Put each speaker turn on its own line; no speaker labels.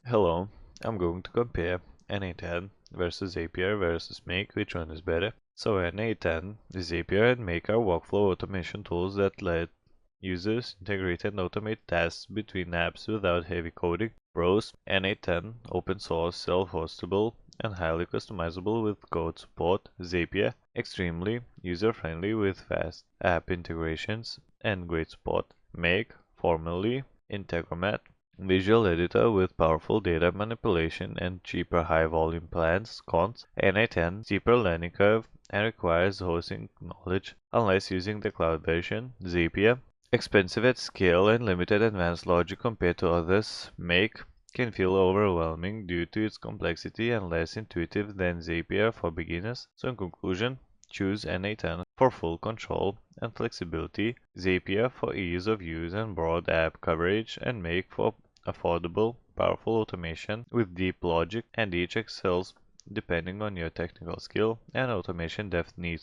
Hello, I'm going to compare NA10 versus Zapier versus Make, which one is better. So NA10, Zapier and Make are workflow automation tools that let users integrate and automate tasks between apps without heavy coding. Pros: NA10, open source, self-hostable, and highly customizable with code support. Zapier, extremely user-friendly with fast app integrations and great support. Make, formerly Integromat, visual editor with powerful data manipulation and cheaper high-volume plans. Cons: NA10, steeper learning curve and requires hosting knowledge unless using the cloud version. Zapier, expensive at scale and limited advanced logic compared to others. Make, can feel overwhelming due to its complexity and less intuitive than Zapier for beginners. So in conclusion, choose NA10 for full control and flexibility, Zapier for ease of use and broad app coverage, and Make for affordable, powerful automation with deep logic, and each excels depending on your technical skill and automation depth needs.